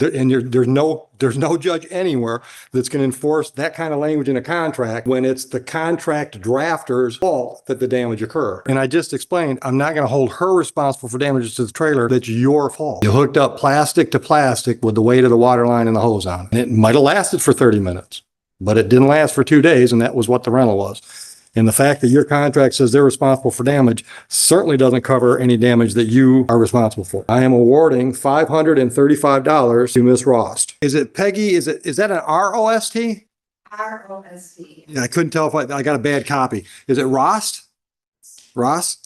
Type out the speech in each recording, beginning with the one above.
And there's no judge anywhere that's going to enforce that kind of language in a contract when it's the contract drafter's fault that the damage occurred. And I just explained, I'm not going to hold her responsible for damages to the trailer. That's your fault. You hooked up plastic to plastic with the weight of the water line and the hose on it. And it might have lasted for 30 minutes, but it didn't last for 2 days, and that was what the rental was. And the fact that your contract says they're responsible for damage certainly doesn't cover any damage that you are responsible for. I am awarding $535 to Miss Rost. Is it Peggy? Is that an R-O-S-T? R-O-S-T. Yeah, I couldn't tell if I got a bad copy. Is it Rost? Ross?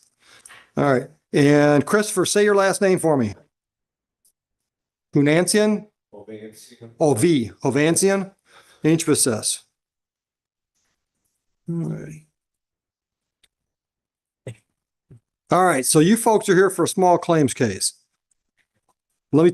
All right. And Christopher, say your last name for me. Hunancian? Oh, V. Hovansian? Inch Assess. All right. All right, so you folks are here for a small claims case. Let me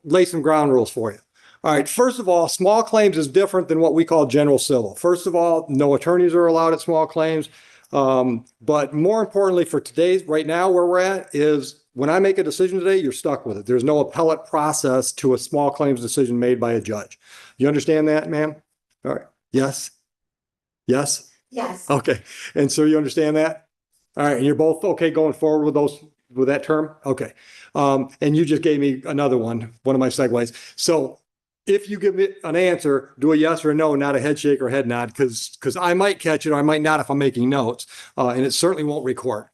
lay some ground rules for you. All right, first of all, small claims is different than what we call general civil. First of all, no attorneys are allowed at small claims. But more importantly for right now where we're at is when I make a decision today, you're stuck with it. There's no appellate process to a small claims decision made by a judge. You understand that, ma'am? All right, yes? Yes? Yes. Okay, and so you understand that? All right, and you're both okay going forward with that term? Okay. And you just gave me another one of my segues. So if you give me an answer, do a yes or a no, not a head shake or head nod, because I might catch it or I might not if I'm making notes, and it certainly won't record.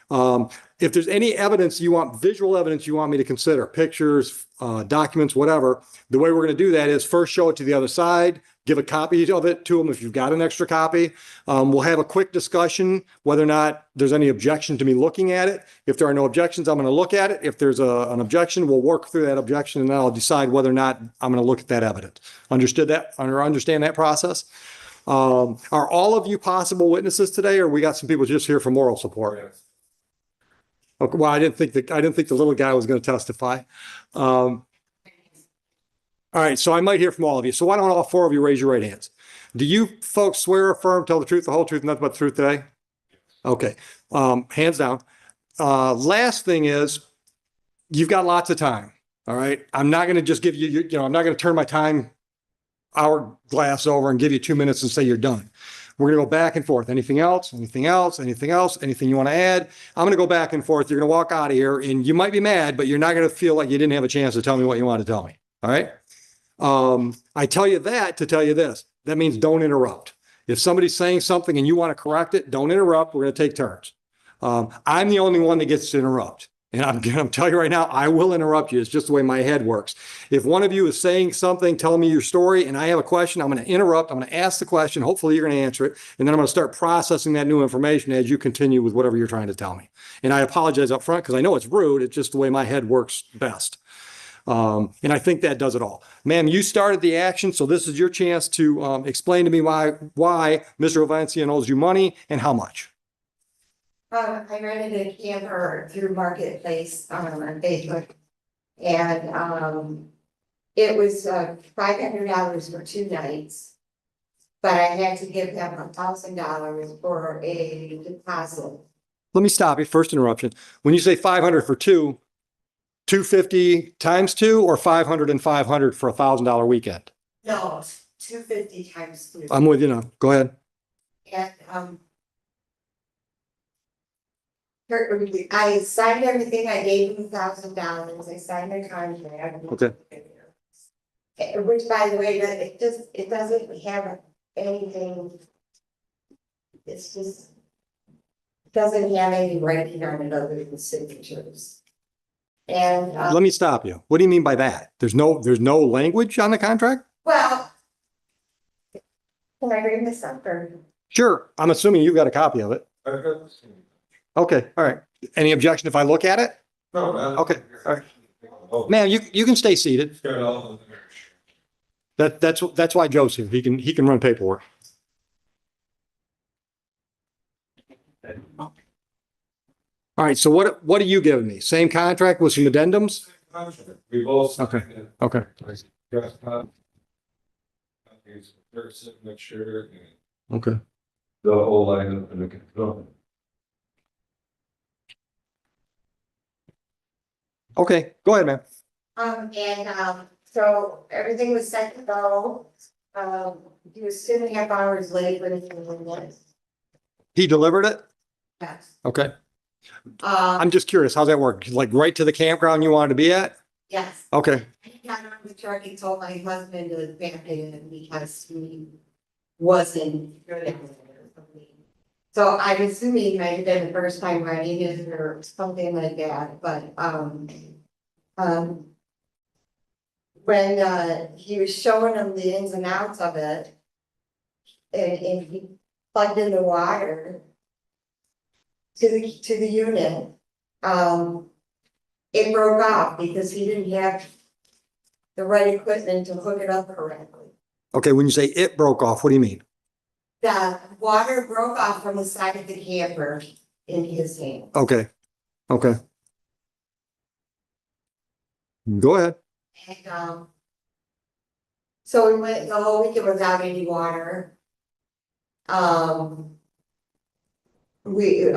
If there's any evidence visual evidence you want me to consider, pictures, documents, whatever, the way we're going to do that is first show it to the other side, give a copy of it to them if you've got an extra copy. We'll have a quick discussion whether or not there's any objection to me looking at it. If there are no objections, I'm going to look at it. If there's an objection, we'll work through that objection and then I'll decide whether or not I'm going to look at that evidence. Understand that process? Are all of you possible witnesses today, or we got some people just here for moral support? Yes. Okay, well, I didn't think the little guy was going to testify. All right, so I might hear from all of you. So why don't all four of you raise your right hands? Do you folks swear, affirm, tell the truth, the whole truth, and nothing but the truth today? Okay, hands down. Last thing is, you've got lots of time. All right, I'm not going to just give you, I'm not going to turn my time hourglass over and give you 2 minutes and say you're done. We're going to go back and forth. Anything else? Anything else? Anything else? Anything you want to add? I'm going to go back and forth. You're going to walk out of here and you might be mad, but you're not going to feel like you didn't have a chance to tell me what you want to tell me. All right. I tell you that to tell you this. That means don't interrupt. If somebody's saying something and you want to correct it, don't interrupt. We're going to take turns. I'm the only one that gets to interrupt. And I'm going to tell you right now, I will interrupt you. It's just the way my head works. If one of you is saying something, telling me your story, and I have a question, I'm going to interrupt. I'm going to ask the question. Hopefully you're going to answer it. And then I'm going to start processing that new information as you continue with whatever you're trying to tell me. And I apologize up front because I know it's rude. It's just the way my head works best. And I think that does it all. Ma'am, you started the action, so this is your chance to explain to me why Mr. Hovansian owes you money and how much. I rented a camper through Marketplace on Facebook, and it was $500 for 2 nights, but I had to give them $1,000 for a deposit. Let me stop you. First interruption. When you say 500 for 2, 250 times 2 or 500 and 500 for $1,000 weekend? No, 250 times 2. I'm with you now. Go ahead. And I signed everything. I gave him $1,000. I signed the contract. Okay. Which, by the way, it doesn't have anything. It's just doesn't have any writing on it other than signatures. And Let me stop you. What do you mean by that? There's no language on the contract? well, can I bring this up or? Sure. I'm assuming you've got a copy of it. Okay. All right. Any objection if I look at it? No. Okay. All right. Ma'am, you can stay seated. That's why Joe's here. He can run paperwork. All right. So what are you giving me? Same contract with some addendums? We both. Okay. Okay. Their signature and Okay. the whole line of the control. Okay. Go ahead, ma'am. So everything was set to go. He was 2.5 hours late, but it's in He delivered it? Yes. Okay. I'm just curious, how's that work? Like right to the campground you wanted to be at? Yes. Okay, He got on the truck and told my husband to back it in because he wasn't good at it. So I'm assuming it might have been the first time writing it or something like that, but, when, he was showing him the ins and outs of it, and he plugged in the water to the unit, it broke off because he didn't have the right equipment to hook it up correctly. okay, when you say it broke off, what do you mean? The water broke off from the side of the camper in his hand. Okay, okay. Go ahead. And, so we went the whole weekend without any water. We,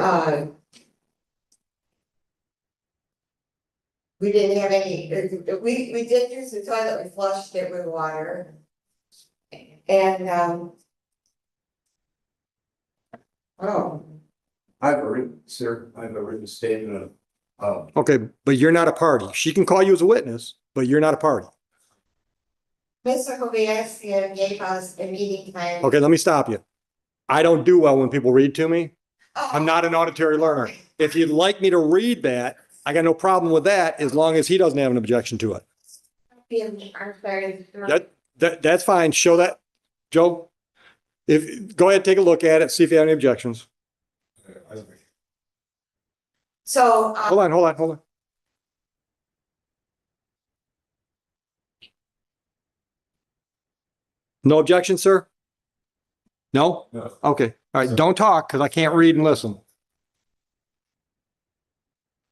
we didn't have any, we did use the toilet, we flushed it with water. And, oh, I've written, sir, I've written statement of, Okay, but you're not a party. She can call you as a witness, but you're not a party. Mr. Kobayashi gave us a meeting time. Okay, let me stop you. I don't do well when people read to me. Oh, I'm not an auditory learner. If you'd like me to read that, I got no problem with that as long as he doesn't have an objection to it. I'm sorry. That's fine. Show that, Joe. Go ahead, take a look at it, see if you have any objections. So, Hold on. No objection, sir? No? no. Okay, all right, don't talk because I can't read and listen.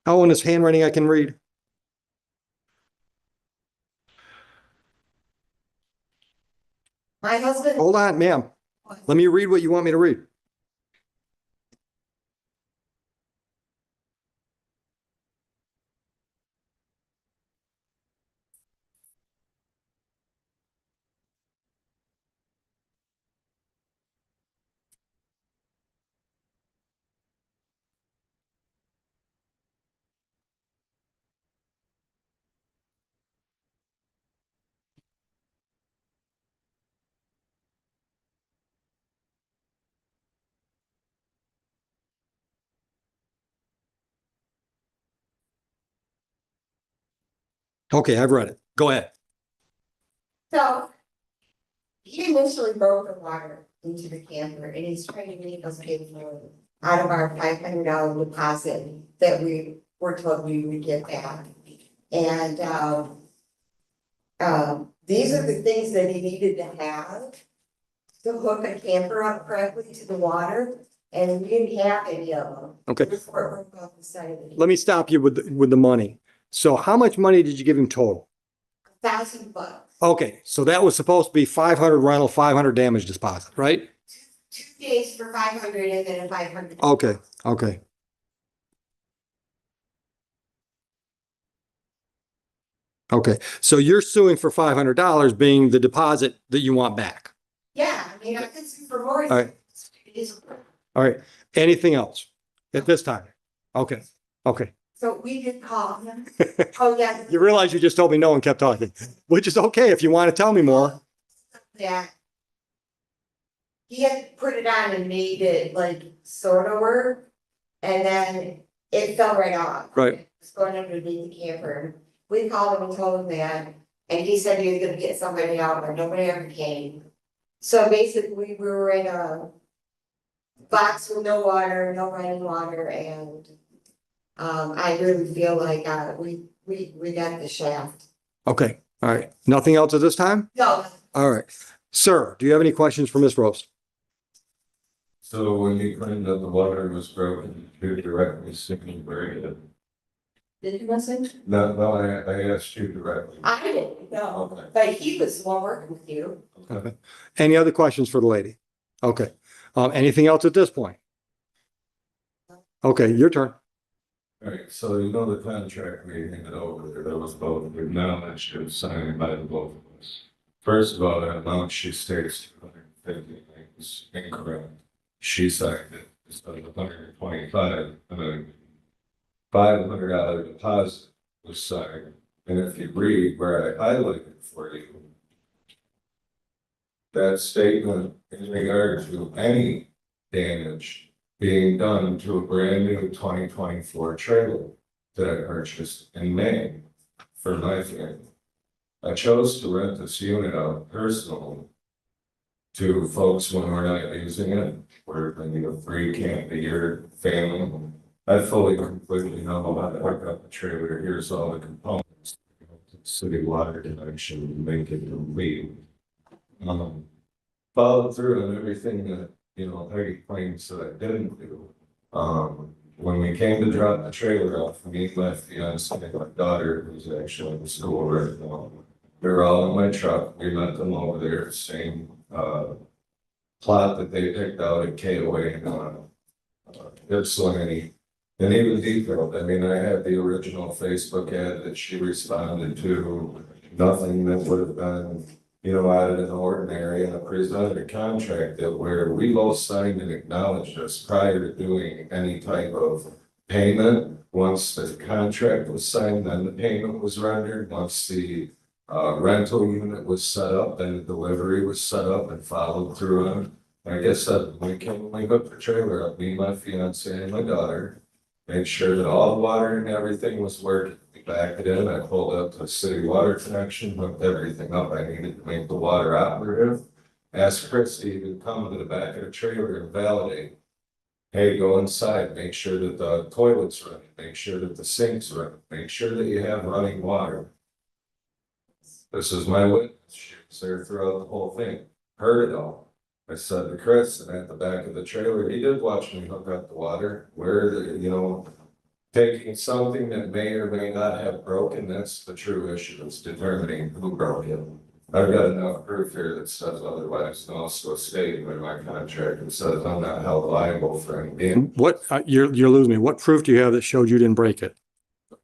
Oh, and his handwriting I can read. my husband. Hold on, ma'am. Let me read what you want me to read. Okay, I've read it. Go ahead. So he initially broke the water into the camper and he's trying to make us pay for it out of our $500 deposit that we were told we would get back. And, these are the things that he needed to have to hook a camper up correctly to the water, and we didn't have any of them. Okay. Before it broke off the side of the. Let me stop you with the money. So how much money did you give him total? $1,000. Okay, so that was supposed to be 500 rental, 500 damage deposit, right? 2 days for 500 and then a 500. Okay, okay. Okay, so you're suing for $500 being the deposit that you want back. Yeah, I mean, I could sue for more. All right. All right, anything else at this time? Okay, okay. So we did call him. Oh, yeah. You realize you just told me no and kept talking, which is okay if you want to tell me more. Yeah. He had put it on and made it like sort of work, and then it fell right off. Right. It's going underneath the camper. We called him and told him that, and he said he was gonna get somebody out, but nobody ever came. So basically, we were in a box with no water, no running water, and I really feel like we got the shaft. Okay, all right. Nothing else at this time? No, All right. Sir, do you have any questions for Ms. Rose? So when you claimed that the water was broken, you directly speaking very good. did you listen? No, I asked you directly. I didn't know, Okay. but he was the one working with you. Okay. Any other questions for the lady? Okay. Anything else at this point? Okay, your turn. Alright, so you know the contract we handed over, there was both acknowledged and signed by the both of us. First of all, that amount she states 250 is incorrect. She signed it instead of 125, $500 deposit was signed. And if you read where I highlighted for you, that statement in regard to any damage being done to a brand new 2024 trailer that I purchased in May for my family. I chose to rent this unit out personally to folks when we're not using it. We're maybe a free camp a year family. I fully completely know how to hook up a trailer. Here's all the components. City water connection, make it complete. Followed through on everything that, Peggy claims that I didn't do. When we came to drop the trailer off, me, my fiance, and my daughter, who's actually in school right now, we were all in my truck. We met them over there, same plot that they picked out at KOA and Ypsilanti. And even detailed, I mean, I had the original Facebook ad that she responded to, nothing that would have been, out of the ordinary, and I presented a contract that where we both signed and acknowledged us prior to doing any type of payment. Once the contract was signed, then the payment was rendered. Once the rental unit was set up, then the delivery was set up and followed through on. Like I said, we hooked the trailer up, me, my fiance, and my daughter. Made sure that all the water and everything was working. We backed it in. I pulled up the city water connection, hooked everything up I needed to make the water operative. Asked Christy to come to the back of the trailer and validate. Hey, go inside, make sure that the toilet's running, make sure that the sink's running, make sure that you have running water. This is my witness. She was there throughout the whole thing, heard it all. I said to Chris, and at the back of the trailer, he did watch me hook up the water, taking something that may or may not have broken, that's the true issue, it's determining who broke it. I've got enough proof here that says otherwise, and also a statement in my contract that says I'm not held liable for any damage. What, you're losing me. What proof do you have that showed you didn't break it?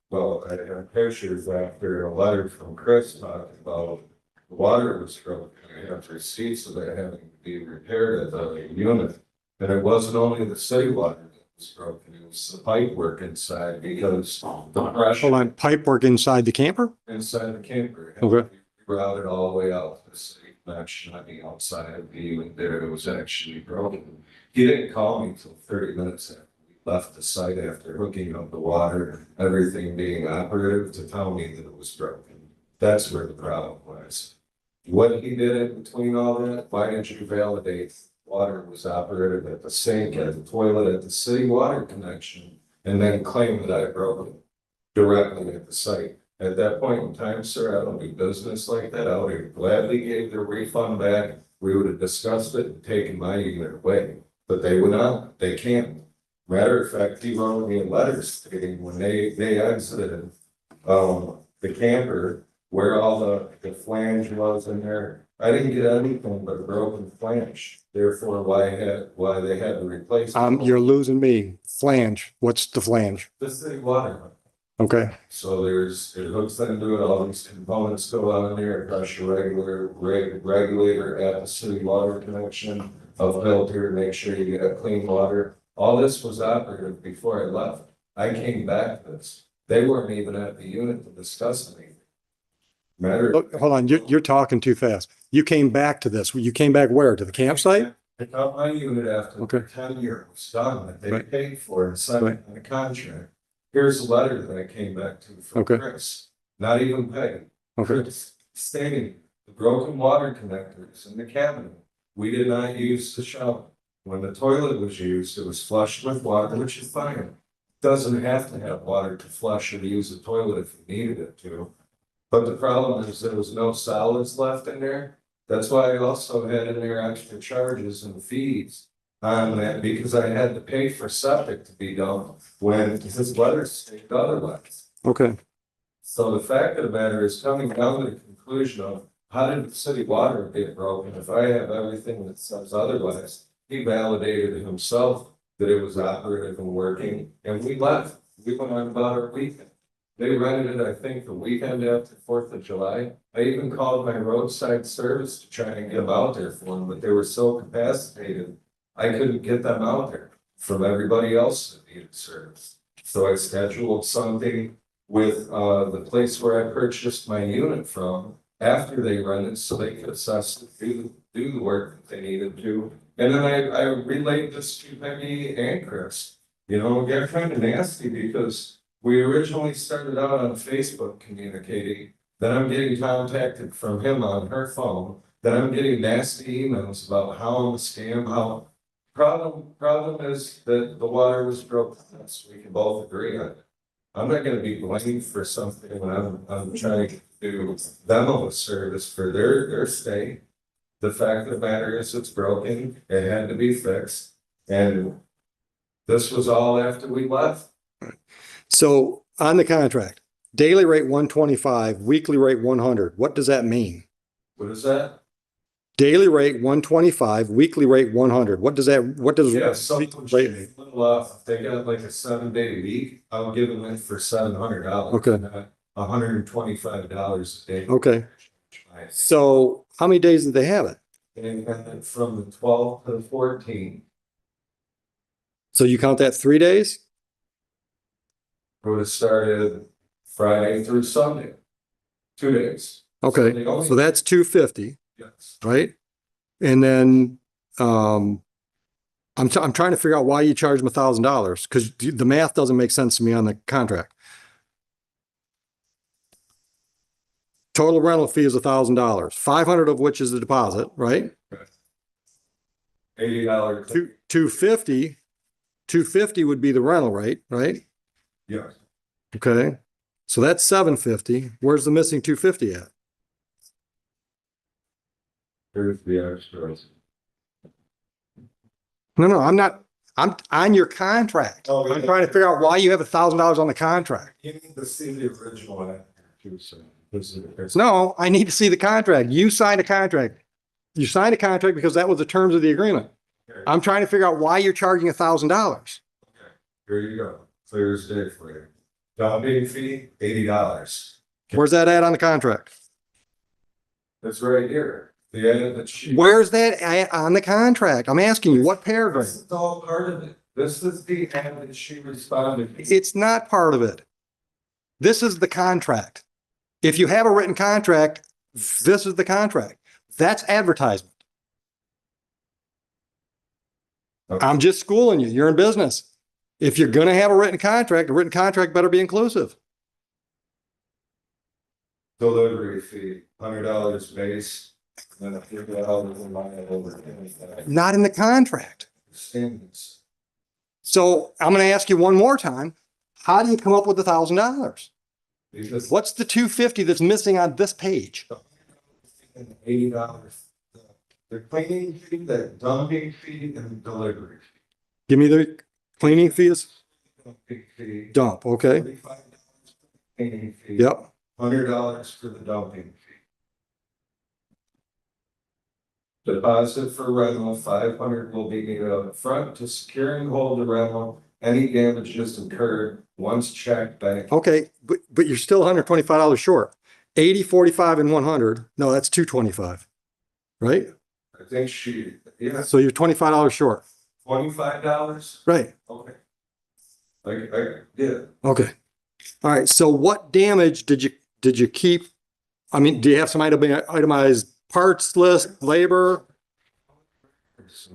Well, I have pictures after a letter from Chris talking about the water was broken. I have receipts of it having to be repaired at the unit. And it wasn't only the city water that was broken, it was the pipe work inside because the pressure. Hold on, pipe work inside the camper? Inside the camper. Okay. Routed all the way out to the city, not the outside of the unit there, it was actually broken. He didn't call me until 30 minutes after we left the site after hooking up the water, everything being operative to tell me that it was broken. That's where the problem was. What he did in between all that, why didn't you validate water was operative at the sink, at the toilet, at the city water connection, and then claim that I broke it directly at the site? At that point in time, sir, I don't do business like that. I would have gladly gave the refund back. We would have discussed it and taken my unit away, but they would not, they can't. Matter of fact, he wrote me a letter stating when they exited the camper, where all the flange was in there. I didn't get anything but a broken flange. Therefore, why they had to replace it. You're losing me. Flange. What's the flange? The city water. Okay. So it hooks into it, all these components go on there, pressure regulator at the city water connection, a filter, make sure you get clean water. All this was operative before I left. I came back to this. They weren't even at the unit to discuss anything. Look, hold on, you're talking too fast. You came back to this. You came back where? To the campsite? Pick up my unit after Okay. 10 years was done, that they Right. paid for and signed Right. on the contract. Here's a letter that I came back to from Okay. Chris, not even Peggy. Okay. Chris stating the broken water connectors in the cabinet. We did not use the shower. When the toilet was used, it was flushed with water, which is fine. Doesn't have to have water to flush or to use the toilet if you needed it to. But the problem is there was no solids left in there. That's why I also had in there extra charges and fees on that because I had to pay for septic to be done when his letters stated otherwise. Okay. So the fact of the matter is coming down to the conclusion of how did the city water get broken? If I have everything that says otherwise, he validated himself that it was operative and working, and we left. we went on about our weekend. They rented it, I think, the weekend after 4th of July. I even called my roadside service to try and get them out there for them, but they were so capacitated. I couldn't get them out there from everybody else that needed service. So I scheduled something with, the place where I purchased my unit from after they rented, so they could assess, do the work that they needed to. And then I relayed this to Peggy and Chris. You know, they're kind of nasty because we originally started out on Facebook communicating. Then I'm getting contacted from him on her phone. Then I'm getting nasty emails about how I'm a scam, how problem is that the water was broken. That's, we can both agree on it. I'm not gonna be blamed for something when I'm trying to do them a service for their stay. The fact of the matter is it's broken, it had to be fixed, and this was all after we left. So on the contract, daily rate 125, weekly rate 100. What does that mean? What is that? Daily rate 125, weekly rate 100. What does Yeah, something weekly rate mean? a little off. If they got like a 7-day week, I'll give them it for $700. Okay. Not $125 a day. Okay. So how many days did they have it? And then from the 12th to the 14th, So you count that 3 days? it would have started Friday through Sunday. 2 days. Okay, They only- so that's 250, Yes. right? And then, I'm trying to figure out why you charge them $1,000 because the math doesn't make sense to me on the contract. Total rental fee is $1,000, 500 of which is the deposit, right? $80. 250 would be the rental rate, right? Yes. Okay, so that's 750. Where's the missing 250 at? Here's the extras. No, I'm not, I'm on your contract. Oh, yeah. I'm trying to figure out why you have $1,000 on the contract. You need to see the original one too, so this is. No, I need to see the contract. You signed a contract. You signed a contract because that was the terms of the agreement. Okay. I'm trying to figure out why you're charging $1,000. Here you go. Clear as day for you. Dumping fee, $80. Where's that at on the contract? That's right here. The end of the sheet. Where's that at on the contract? I'm asking you, what paragraph? This is all part of it. This is the end that she responded. It's not part of it. This is the contract. If you have a written contract, this is the contract. That's advertisement. Okay. I'm just schooling you. You're in business. If you're gonna have a written contract better be inclusive. Delivery fee, $100 base, and then $50 in my over. Not in the contract. Standards. So I'm gonna ask you one more time. How do you come up with $1,000? Because What's the 250 that's missing on this page? $80. The cleaning fee, the dumping fee, and the delivery fee. Give me the cleaning fees. Dumping fee. Dump, okay? $45 for the cleaning fee. Yep. $100 for the dumping fee. Deposit for rental, $500 will be made up front to secure and hold the rental. Any damages incurred once checked back. Okay, but you're still $125 short. 80, 45, and 100. No, that's 225. Right? I think she, yeah, So you're $25 short. $25? Right. Okay. I did. Okay. All right. So what damage did you keep? I mean, do you have some itemized parts list, labor?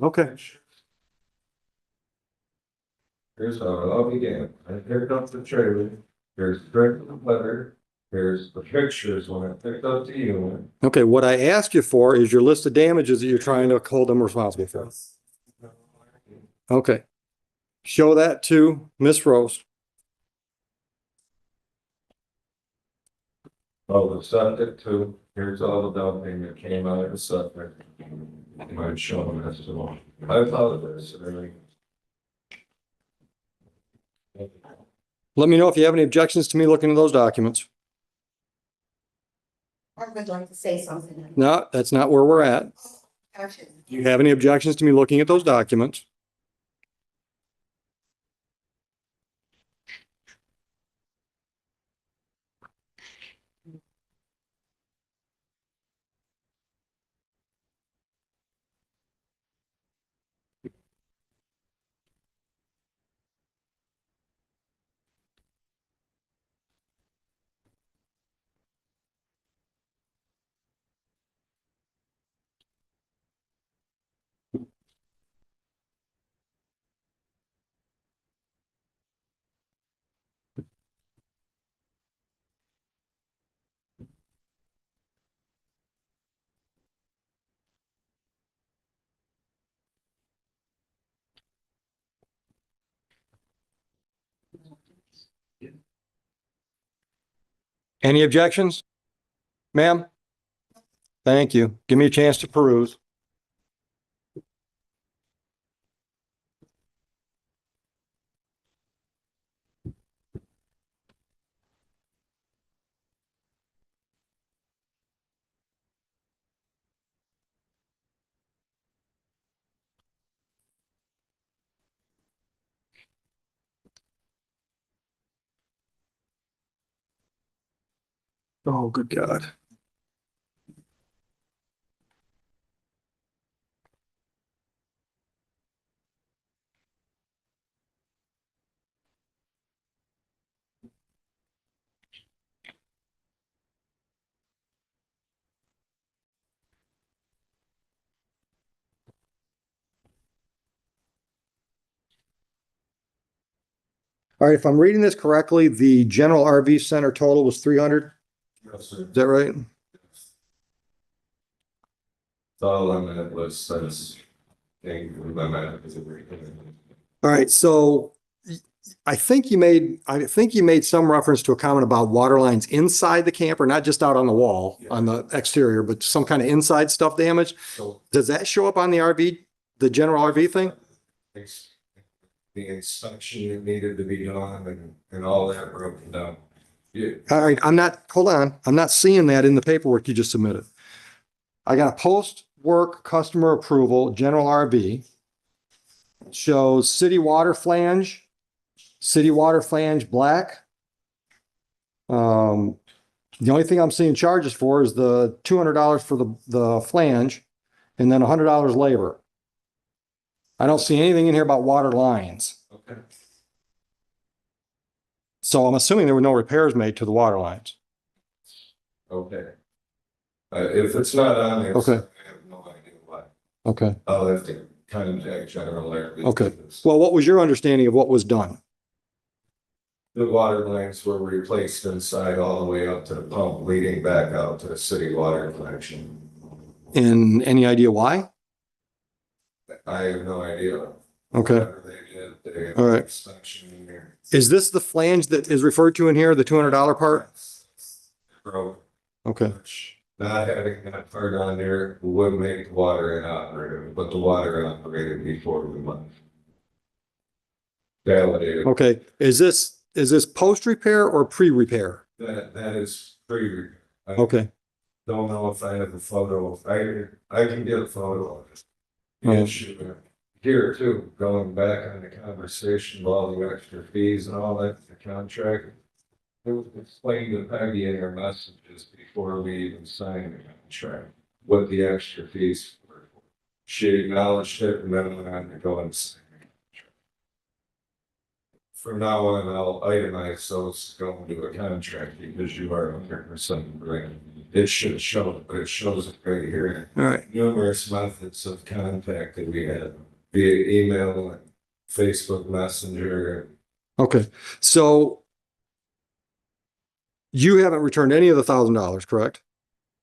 Okay. Here's how it all began. I picked up the trailer. There's direct letter. There's the pictures when I picked up the unit. Okay. What I asked you for is your list of damages that you're trying to hold them responsible for. Okay. Show that to Miss Rose. Oh, the septic too. Here's all the dumping that came out of the septic. Might show them this one. I apologize. Let me know if you have any objections to me looking at those documents. I would like to say something. No, that's not where we're at. Action. Do you have any objections to me looking at those documents? Any objections? Ma'am? Thank you. Give me a chance to peruse. Oh, good God. All right, if I'm reading this correctly, the general RV center total was 300. Yes, sir. Is that right? It's all on that list, that's. Thing, my man, is it very good? All right, so I think you made some reference to a comment about water lines inside the camper, not just out on the wall, on the exterior, but some kind of inside stuff damage. So. Does that show up on the RV, the general RV thing? it's- The inspection that needed to be done and all that broken down. Yeah, All right, hold on, I'm not seeing that in the paperwork you just submitted. I got a post-work customer approval, general RV. Shows city water flange black. The only thing I'm seeing charges for is the $200 for the flange and then $100 labor. I don't see anything in here about water lines. okay. So I'm assuming there were no repairs made to the water lines. Okay. If it's not on there, Okay. I have no idea why. Okay, I'll have to contact general area. Okay. well, what was your understanding of what was done? The water lines were replaced inside all the way up to the pump leading back out to the city water connection. And any idea why? I have no idea. Okay, Whatever they did, they had All right. inspection in there. is this the flange that is referred to in here, the $200 part? Broke. Okay, Which, not having that part on there would make the water inoperable, but the water operated before we left. Validated. okay, is this post-repair or pre-repair? That is pretty. I Okay, don't know if I have a photo. I can get a photo of it. Right. And shoot it. Here too, going back on the conversation of all the extra fees and all that, the contract. It was explained to Peggy in her messages before we even signed the contract, what the extra fees were. She acknowledged it and then went on to go and sign the contract. From now on, I'll itemize those going to a contract because you are 100% correct. It should show it, but it shows it right here. all right, Numerous methods of contact that we had via email and Facebook Messenger. okay, so you haven't returned any of the $1,000, correct?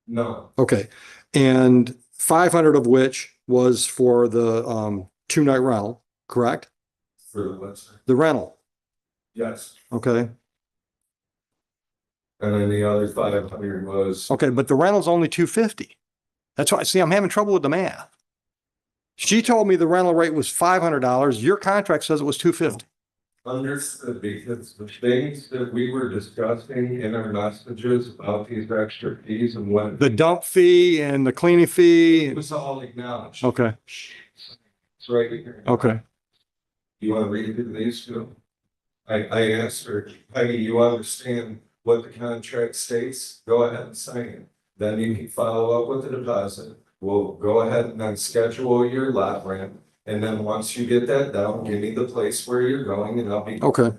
No, Okay, and 500 of which was for the 2-night rental, correct? for the website. The rental, Yes. okay? And then the other 500 was, Okay, but the rental's only $250. That's why, see, I'm having trouble with the math. She told me the rental rate was $500. Your contract says it was $250. understood because the things that we were discussing in our messages about these extra fees and what. The dump fee and the cleaning It fee. was all acknowledged. Okay, It's right here. okay, You want to read through these two? I asked her, Peggy, you understand what the contract states? Go ahead and sign it. Then you can follow up with the deposit. We'll go ahead and then schedule your lot rent. And then once you get that down, give me the place where you're going and I'll be. Okay.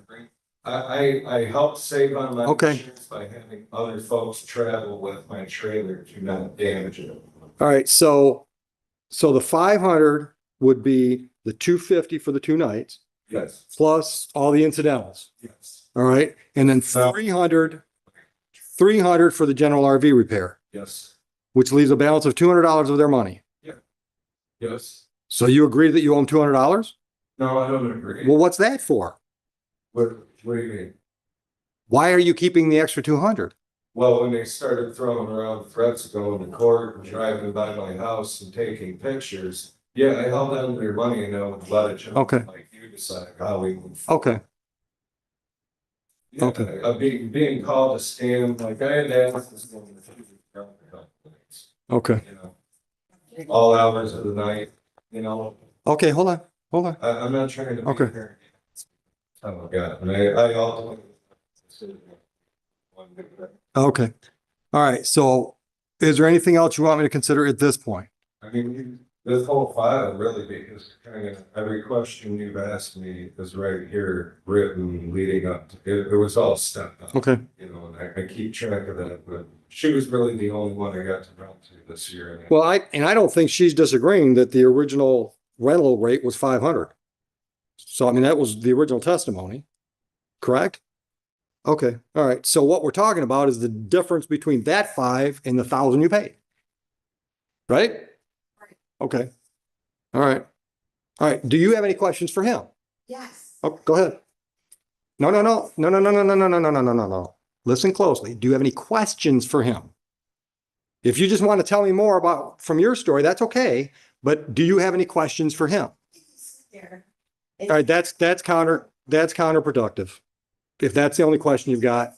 I helped save on my Okay. insurance by having other folks travel with my trailer to not damage it. all right, so the 500 would be the 250 for the 2 nights, Yes, plus all the incidentals, yes, all right? And then 300 for the general RV repair, yes, which leaves a balance of $200 of their money. yes. So you agree that you owe them $200? No, I don't agree. Well, what's that for? What do you mean? Why are you keeping the extra 200? Well, when they started throwing around threats of going to court and driving by my house and taking pictures, yeah, I held on to their money and I would let it jump. Okay. Like you decide how we move forward. Okay, Yeah, okay. being called a scam, like I had asked this woman if she would come to complaints, Okay, you know, all hours of the night, you know, okay, hold on. I'm not trying to be Okay. here. Oh, my God, and I ultimately. Okay. All right. So is there anything else you want me to consider at this point? I mean, this whole file really, because kind of every question you've asked me is right here written leading up to, it was all stepped up. Okay. You know, and I keep track of that, but she was really the only one I got to talk to this year. And Well, I don't think she's disagreeing that the original rental rate was 500. So I mean, that was the original testimony, correct? Okay. All right. So what we're talking about is the difference between that 5 and the 1,000 you paid. Right? Okay. All right. All right. Do you have any questions for him? Yes. Oh, go ahead. No. Listen closely. Do you have any questions for him? If you just want to tell me more about from your story, that's okay. But do you have any questions for him? There. All right, that's counterproductive. If that's the only question you've got,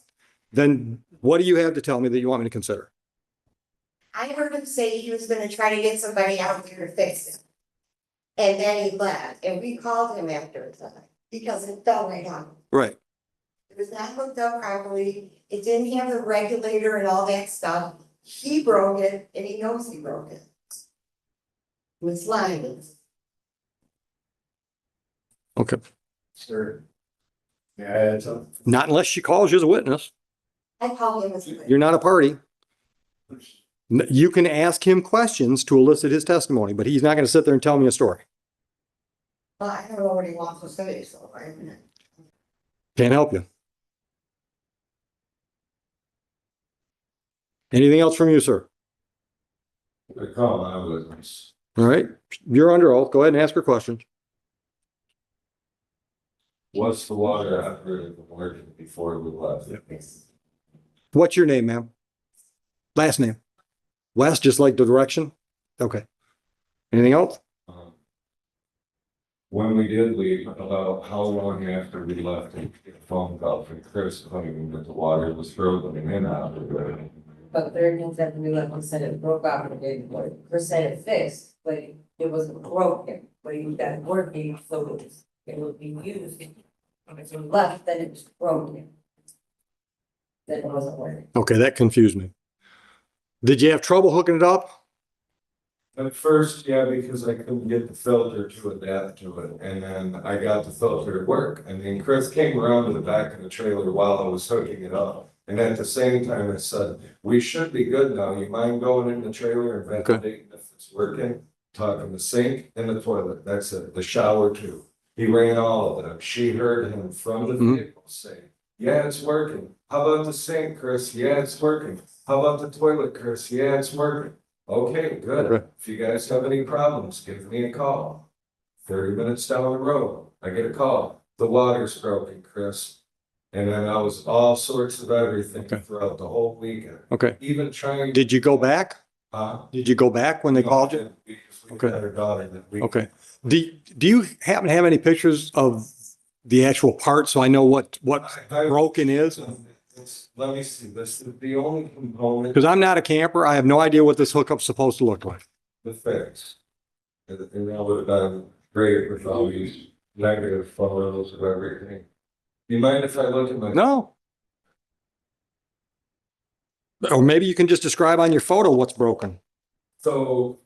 then what do you have to tell me that you want me to consider? I heard him say he was gonna try to get somebody out there to fix it. And then he left, and we called him after it's done, because it fell right on. Right. It was not hooked up properly, it didn't have the regulator and all that stuff. He broke it, and he knows he broke it. He was lying. Okay. Sir. Yeah, it's a. Not unless she calls you as a witness. I called him as. You're not a party. You can ask him questions to elicit his testimony, but he's not going to sit there and tell me a story. Well, I don't know what he wants to say, so I mean. Can't help you. Anything else from you, sir? I call my witness. All right. You're under oath. Go ahead and ask her questions. What's the water after the working before we left? What's your name, ma'am? Last name? West, just like the direction? Okay. Anything else? When we did leave, about how long after we left, a phone call from Chris claiming that the water was frozen in out of there. But there means that the new level said it broke out of it, or percent it fixed, but it wasn't broken, but you got working, so it would be used. If it's left, then it's broken. Then it wasn't working. Okay, that confused me. Did you have trouble hooking it up? At first, yeah, because I couldn't get the filter to adapt to it, and then I got the filter to work, and then Chris came around to the back of the trailer while I was hooking it up. And at the same time, I said, we should be good now, you mind going in the trailer and validating if it's working? Talking the sink and the toilet, that's it, the shower too. He ran all of them, she heard him from the vehicle say, yeah, it's working. How about the sink, Chris? Yeah, it's working. How about the toilet, Chris? Yeah, it's working. Okay, good. Okay. If you guys have any problems, give me a call. 30 minutes down the road, I get a call. The water's broken, Chris. And then I was all sorts of everything Okay. throughout the whole weekend. Okay. Even trying. Did you go back? Huh? Did you go back when they called you? Because we Okay. had our daughter that week. Okay. Do you happen to have any pictures of the actual part so I know what broken is? Let me see, this is the only component. Because I'm not a camper. I have no idea what this hookup's supposed to look like. The fix. And that would have been great with all these negative photos of everything. You mind if I look at my? No. Or maybe you can just describe on your photo what's broken. So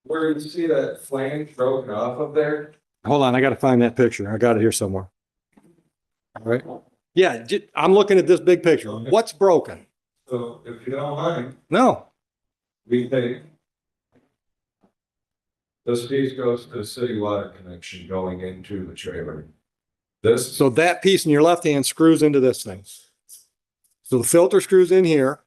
where you see that flange broken off of there, Hold on, I got to find that picture. I got it here somewhere. All right. Yeah, I'm looking at this big picture. What's broken? so if you don't mind, No. we take. This piece goes to the city water connection going into the trailer. This, So that piece in your left hand screws into this thing. So the filter screws in here,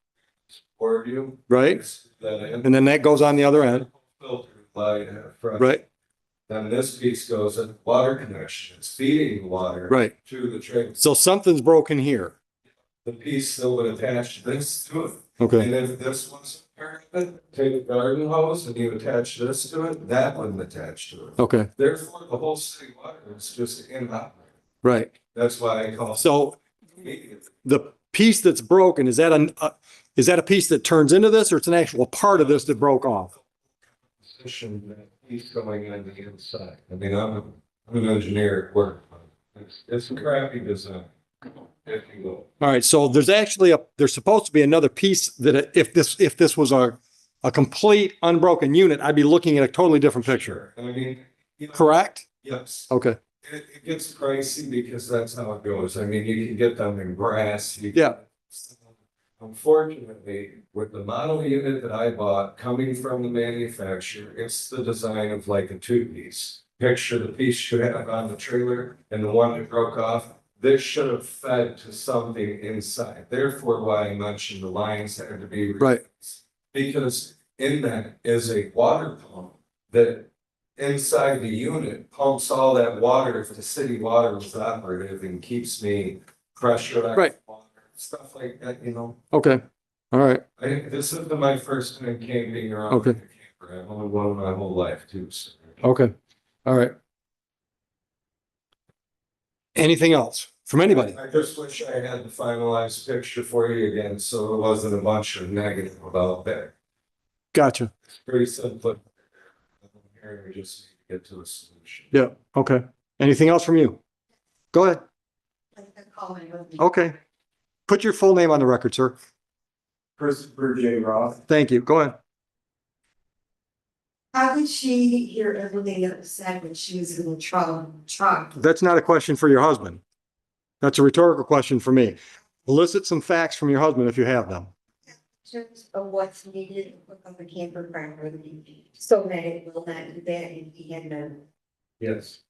or you. right? That in. And then that goes on the other end, Filter light front. right? Then this piece goes in water connection, it's feeding the water. Right. To the trailer. So something's broken here. the piece that would attach this to it. Okay, And if this was part of it, take a garden hose and you attach this to it, that wouldn't attach to it. okay, Therefore, the whole city water is just inoperative. right. That's why I call it. So the piece that's broken, is that is that a piece that turns into this or it's an actual part of this that broke off? Position that he's going on the inside. I mean, I'm an engineer at work. It's a crappy design, if you will. All right, so there's supposed to be another piece that if this was a complete unbroken unit, I'd be looking at a totally different picture, I mean, correct? yes. Okay, It gets pricey because that's how it goes. I mean, you can get them in brass. Yeah. Unfortunately, with the model unit that I bought coming from the manufacturer, it's the design of like a two-piece. Picture the piece you have on the trailer and the one that broke off. This should have fed to something inside. Therefore, why I mentioned the lines had to be. right, Because in that is a water pump that inside the unit pumps all that water if the city water was operative and keeps me pressurized. Right. Water, stuff like that, you know. okay, all right, This is my first time camping around. Okay. a camper. I've only one my whole life too. So. okay, all right. Anything else from anybody? I just wish I had the finalized picture for you again, so it wasn't a bunch of negative about that. Gotcha. It's pretty simple. Here we just need to get to a solution. Yeah, okay. Anything else from you? Go ahead. Okay. Put your full name on the record, sir. Christopher J. Roth. Thank you. Go ahead. How did she hear everything that was said when she was in the truck? That's not a question for your husband. That's a rhetorical question for me. Elicit some facts from your husband if you have them. Terms of what's needed to hook up a camper properly, so that it will not do that if he had none. Yes.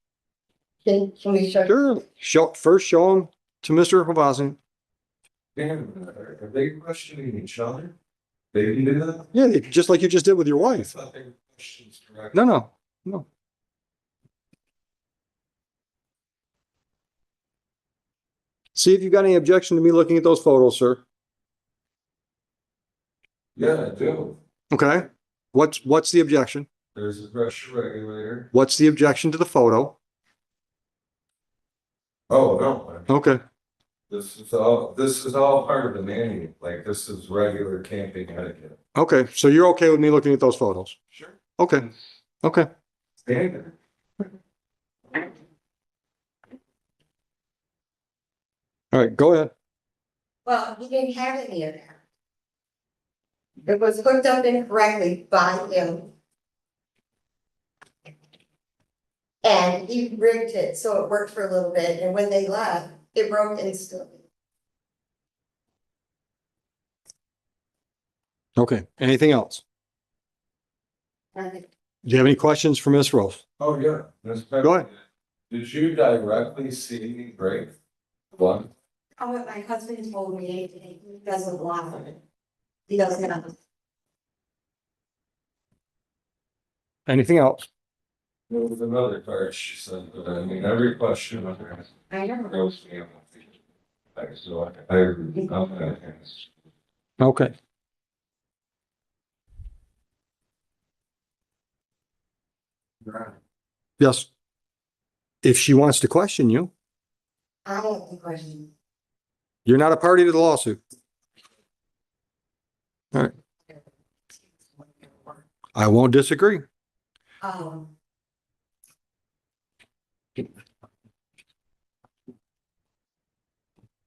Can we show? Sure. First show them to Mr. Havazian. Damn, are they questioning each other? They can do that? Yeah, just like you just did with your I wife. thought they were questions directly. No. See if you've got any objection to me looking at those photos, sir. Yeah, I do. Okay. What's the objection? There's a pressure regulator. What's the objection to the photo? Oh, no. Okay. This is all part of the manual. Like, this is regular camping etiquette. Okay. So you're okay with me looking at those photos? Sure. Okay. Okay. Standard. All right. Go ahead. Well, he didn't have any of that. It was hooked up incorrectly by him. And he rigged it so it worked for a little bit, and when they left, it broke instantly. Okay. Anything else? Uh, Do you have any questions for Ms. Rose? Oh, yeah. Go ahead. Did you directly see me break one? Oh, what my husband told me, he doesn't laugh at it. He doesn't have. Anything else? There was another part she said, but I mean, every question on there I know. goes me on my feet. Like, so I'm gonna ask. Okay. Yes. If she wants to question you, I have a question. you're not a party to the lawsuit. All right. I won't disagree.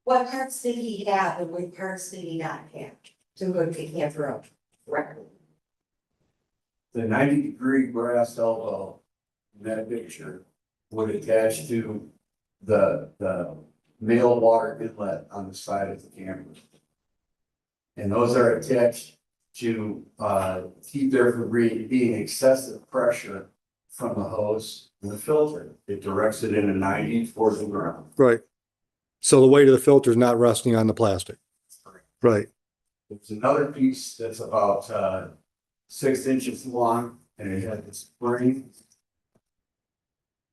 What parts did he have and what parts did he not have to go to camper up? Record. The 90-degree brass elbow in that picture would attach to the male water inlet on the side of the camera. And those are attached to keep there from being excessive pressure from the hose and the filter. It directs it in a 90 towards the ground. Right. So the weight of the filter is not resting on the plastic. Right. There's another piece that's about 6 inches long and it has a spring.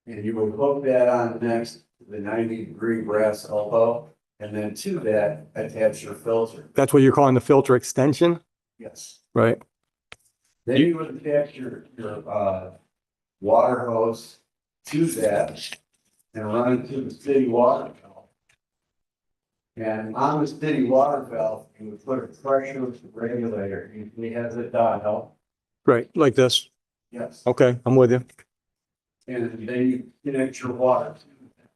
And you would hook that on next to the 90-degree brass elbow And then to that, attach your filter. That's what you're calling the filter extension, Yes. right? Then you would attach your water hose to that and run it to the city water valve. And on the city water valve, you would put a pressure regulator, usually has a dial. Right, like this. Yes. Okay, I'm with you. And then you connect your water to that,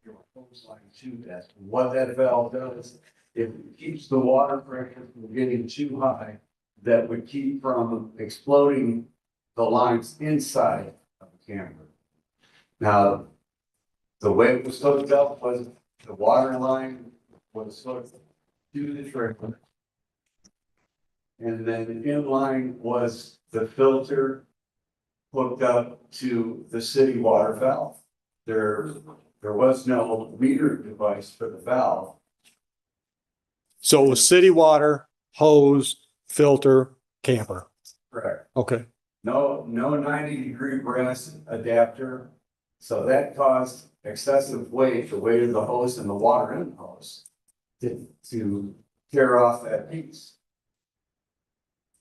your hose line to that. And what that valve does, it keeps the water pressure from getting too high. That would keep from exploding the lines inside of the camper. Now, the way it was hooked up was the water line was hooked to the trailer. And then in line was the filter hooked up to the city water valve. There was no meter device for the valve. So it was city water, hose, filter, camper. Correct. Okay, No 90-degree brass adapter. So that caused excessive weight, the weight of the hose and the water in the hose to tear off that piece.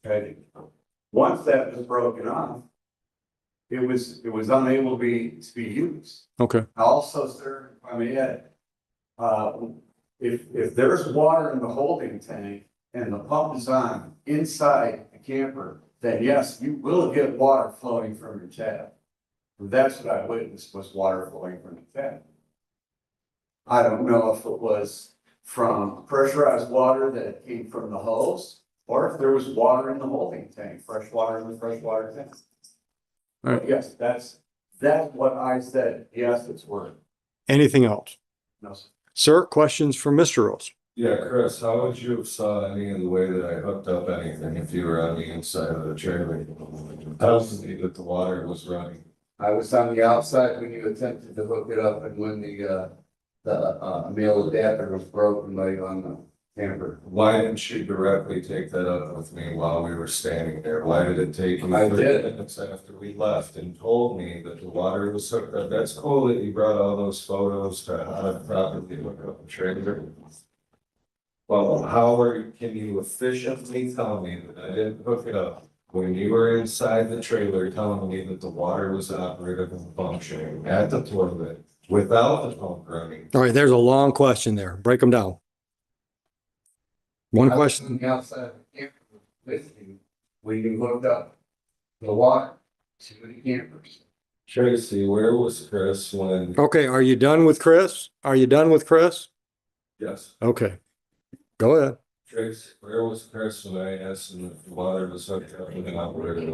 Okay. Once that was broken off, it was unable to be used. okay. Also, sir, if I may add, if there's water in the holding tank and the pump is on inside the camper, then yes, you will get water flowing from your tap. That's what I witnessed, was water flowing from the tap. I don't know if it was from pressurized water that came from the hose, or if there was water in the holding tank, fresh water in the freshwater tank. All right. Yes, that's what I said. Yes, it's worth. Anything else? No, sir. Sir, questions for Mr. Rose? Yeah, Chris, how would you have saw any of the way that I hooked up anything if you were on the inside of the trailer? Tells me that the water was running. I was on the outside when you attempted to hook it up and when the male adapter was broken by on the camper. Why didn't you directly take that up with me while we were standing there? Why did it take you I 30 did. minutes after we left and told me that the water was hooked up? That's cool that you brought all those photos to how to properly hook up the trailer. Well, can you efficiently tell me that I didn't hook it up when you were inside the trailer telling me that the water was operative and functioning at the toilet without the pump running? All right, there's a long question there. Break them down. One I was on question. the outside of the camper with you when you hooked up the water to the campers. Tracy, where was Chris when? Okay, are you done with Chris? Are you done with Chris? Yes. Okay, go ahead. Trace, where was Chris when I asked him if the water was hooked up and operated?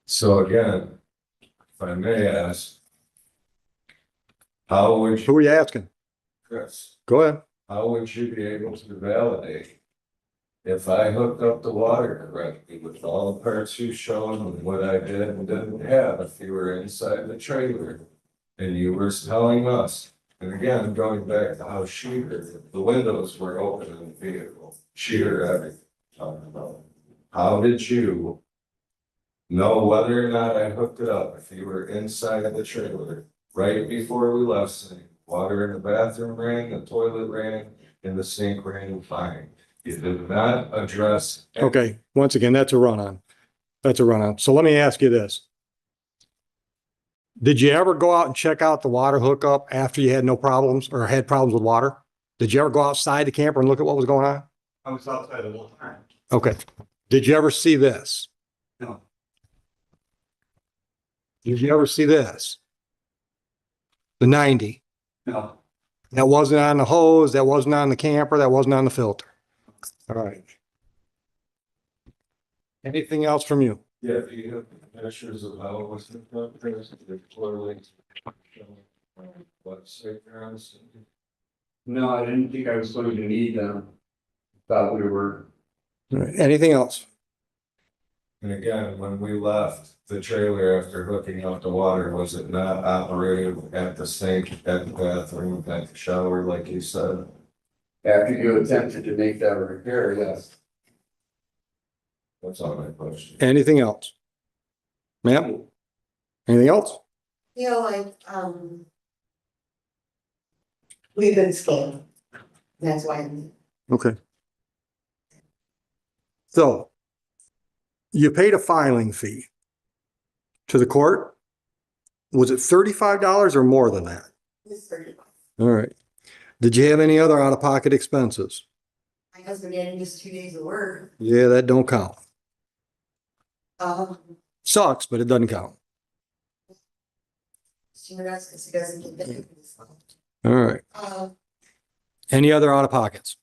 So again, if I may ask, how would Who you, are you asking? Chris, Go ahead. how would you be able to validate if I hooked up the water correctly with all the parts you showed and what I did and didn't have if you were inside the trailer and you were telling us? And again, going back to how the windows were open in the vehicle, everything. Talking about. How did you know whether or not I hooked it up if you were inside the trailer right before we left, saying water in the bathroom ran, the toilet ran, and the sink ran fine? You did not address. Okay, once again, that's a run-on. That's a run-on. So let me ask you this. Did you ever go out and check out the water hookup after you had no problems or had problems with water? Did you ever go outside the camper and look at what was going on? I was outside the whole time. Okay. Did you ever see this? No. Did you ever see this? The 90. No. That wasn't on the hose. That wasn't on the camper. That wasn't on the filter. All right. Anything else from you? Yeah, do you have pictures of how it was hooked up? The toilet, what site grounds? No, I didn't think I was going to need them. Thought we were. All right. Anything else? And again, when we left the trailer after hooking up the water, was it not operating at the sink, at the bathroom, at the shower, like you said? After you attempted to make that repair, yes. That's all my question. Anything else? Ma'am? Anything else? Feel like, we've been scammed. That's why. Okay. So you paid a filing fee to the court. Was it $35 or more than that? It's 30. All right. Did you have any other out-of-pocket expenses? My husband had just 2 days of work. Yeah, that don't count. Um, Sucks, but it doesn't count. sure does, because he doesn't get paid. All right. Any other out-of-pockets?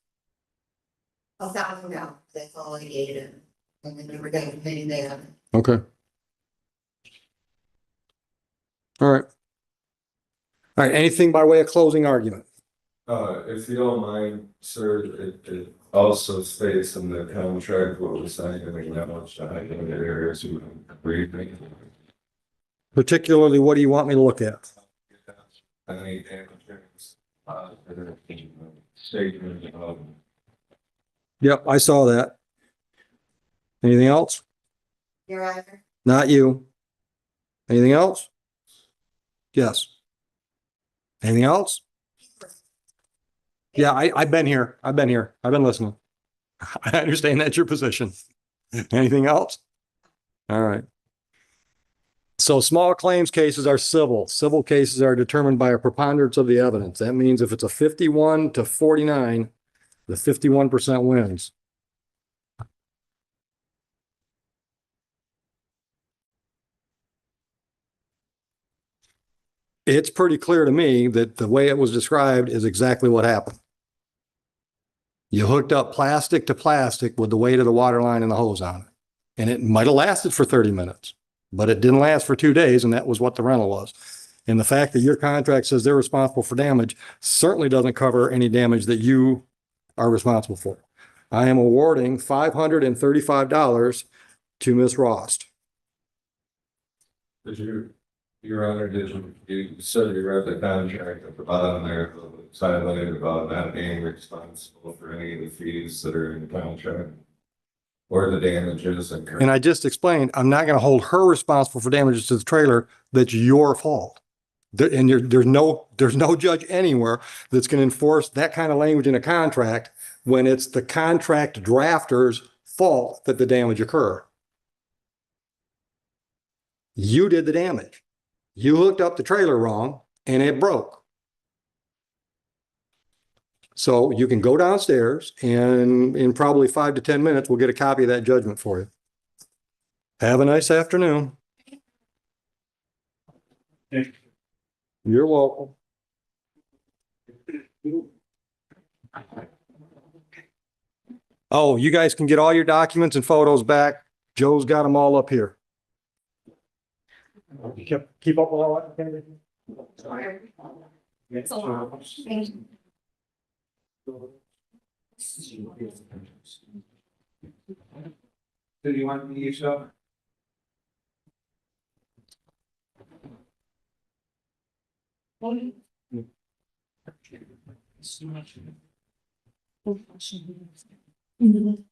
$1,000, that's all I gave him. And we never got to pay that. Okay. All right. All right. Anything by way of closing argument? If you don't mind, sir, it also states in the contract what was signed and acknowledged, the heightened areas of breathing. Particularly, what do you want me to look at? Any damages, statement of. Yep, I saw that. Anything else? Your Honor, Not you. Anything else? Yes. Anything else? Yeah, I've been here. I've been here. I've been listening. I understand that's your position. Anything else? All right. So small claims cases are civil. Civil cases are determined by a preponderance of the evidence. That means if it's a 51 to 49, the 51% wins. It's pretty clear to me that the way it was described is exactly what happened. You hooked up plastic to plastic with the weight of the water line and the hose on it. And it might have lasted for 30 minutes, but it didn't last for 2 days, and that was what the rental was. And the fact that your contract says they're responsible for damage certainly doesn't cover any damage that you are responsible for. I am awarding $535 to Ms. Rost. Did you, Your Honor, you said you read the contract at the bottom there, it's highlighted about not being responsible for any of the fees that are in the contract or the damages incurred. And I just explained, I'm not going to hold her responsible for damages to the trailer. That's your fault. There's no judge anywhere that's going to enforce that kind of language in a contract when it's the contract drafter's fault that the damage occurred. You did the damage. You hooked up the trailer wrong and it broke. So you can go downstairs and in probably 5 to 10 minutes, we'll get a copy of that judgment for you. Have a nice afternoon. You're welcome. Oh, you guys can get all your documents and photos back. Joe's got them all up here. Keep up with all that, Kennedy? it's a lot. Thank you. Do you want me to use that?